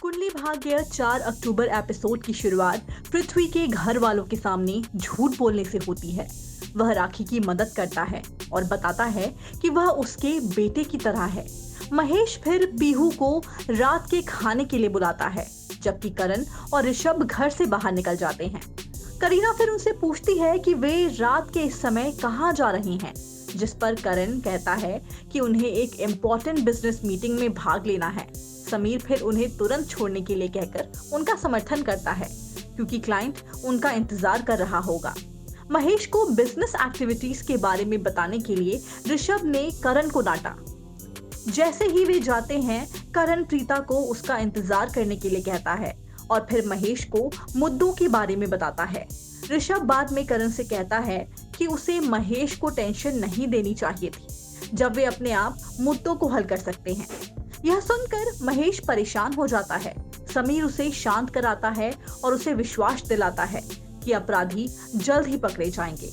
कुंडली भाग्य 4 अक्टूबर episode की शुरुआत पृथ्वी के घर वालों के सामने झूठ बोलने से होती है। वह राखी की मदद करता है और बताता है कि वह उसके बेटे की तरह है। महेश फिर पीहू को रात के खाने के लिए बुलाता है, जबकि करण और ऋषभ घर से बाहर निकल जाते हैं। करीना फिर उनसे पूछती है कि वे रात के इस समय कहाँ जा रही हैं, जिस पर करण कहता है कि उन्हें एक इम्पोर्टेंट बिजनेस मीटिंग में भाग लेना है। समीर फिर उन्हें तुरंत छोड़ने के लिए कहकर उनका समर्थन करता है, क्योंकि क्लाइंट उनका इंतजार कर रहा होगा। महेश को बिजनेस एक्टिविटीज के बारे में बताने के लिए ऋषभ ने करण को डांटा। जैसे ही वे जाते हैं, करण प्रीता को उसका इंतजार करने के लिए कहता है और फिर महेश को मुद्दों के बारे में बताता है। ऋषभ बाद में करण से कहता है कि उसे महेश को टेंशन नहीं देनी चाहिए थी, जब वे अपने आप मुद्दों को हल कर सकते हैं। यह सुनकर महेश परेशान हो जाता है। समीर उसे शांत कराता है और उसे विश्वास दिलाता है कि अपराधी जल्द ही पकड़े जाएंगे।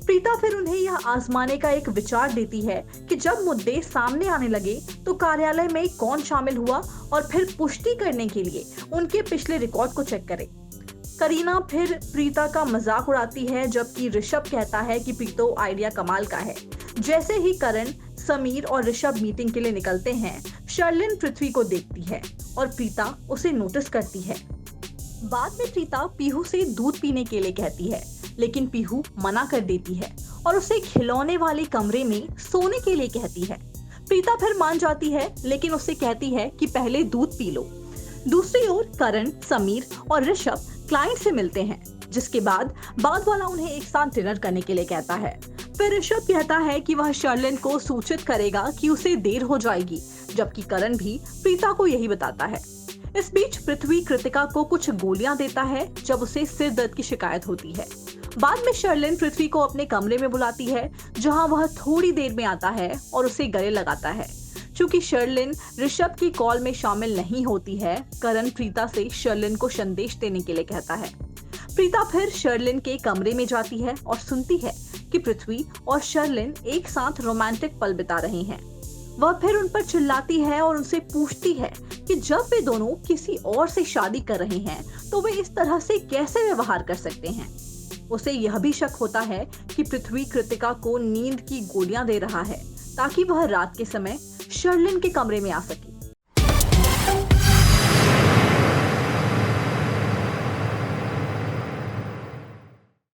प्रीता फिर उन्हें यह आजमाने का एक विचार देती है कि जब मुद्दे सामने आने लगे तो कार्यालय में कौन शामिल हुआ और फिर पुष्टि करने के लिए उनके पिछले रिकॉर्ड को चेक करें। करीना फिर प्रीता का मजाक उड़ाती है, जबकि ऋषभ कहता है कि प्रीतो आइडिया कमाल का है। जैसे ही करण, समीर और ऋषभ मीटिंग के लिए निकलते हैं, शर्लिन पृथ्वी को देखती है और प्रीता उसे नोटिस करती है। बाद में प्रीता पीहू से दूध पीने के लिए कहती है, लेकिन पीहू मना कर देती है और उसे खिलौने वाले कमरे में सोने के लिए कहती है। प्रीता फिर मान जाती है, लेकिन उससे कहती है कि पहले दूध पी लो। दूसरी ओर करण, समीर और ऋषभ क्लाइंट से मिलते हैं, जिसके बाद वाला उन्हें एक साथ डिनर करने के लिए कहता है। फिर ऋषभ कहता है कि वह शर्लिन को सूचित करेगा कि उसे देर हो जाएगी, जबकि करण भी प्रीता को यही बताता है। इस बीच पृथ्वी कृतिका को कुछ गोलियां देता है जब उसे सिर दर्द की शिकायत होती है। बाद में शर्लिन पृथ्वी को अपने कमरे में बुलाती है, जहां वह थोड़ी देर में आता है और उसे गले लगाता है। चूंकि शर्लिन ऋषभ की कॉल में शामिल नहीं होती है, करण प्रीता से शर्लिन को संदेश देने के लिए कहता है। प्रीता फिर शर्लिन के कमरे में जाती है और सुनती है कि पृथ्वी और शर्लिन एक साथ रोमांटिक पल बिता रहे हैं। वह फिर उन पर चिल्लाती है और उनसे पूछती है कि जब वे दोनों किसी और से शादी कर रहे हैं तो वे इस तरह से कैसे व्यवहार कर सकते हैं। उसे यह भी शक होता है कि पृथ्वी कृतिका को नींद की गोलियां दे रहा है, ताकि वह रात के समय शर्लिन के कमरे में आ सके।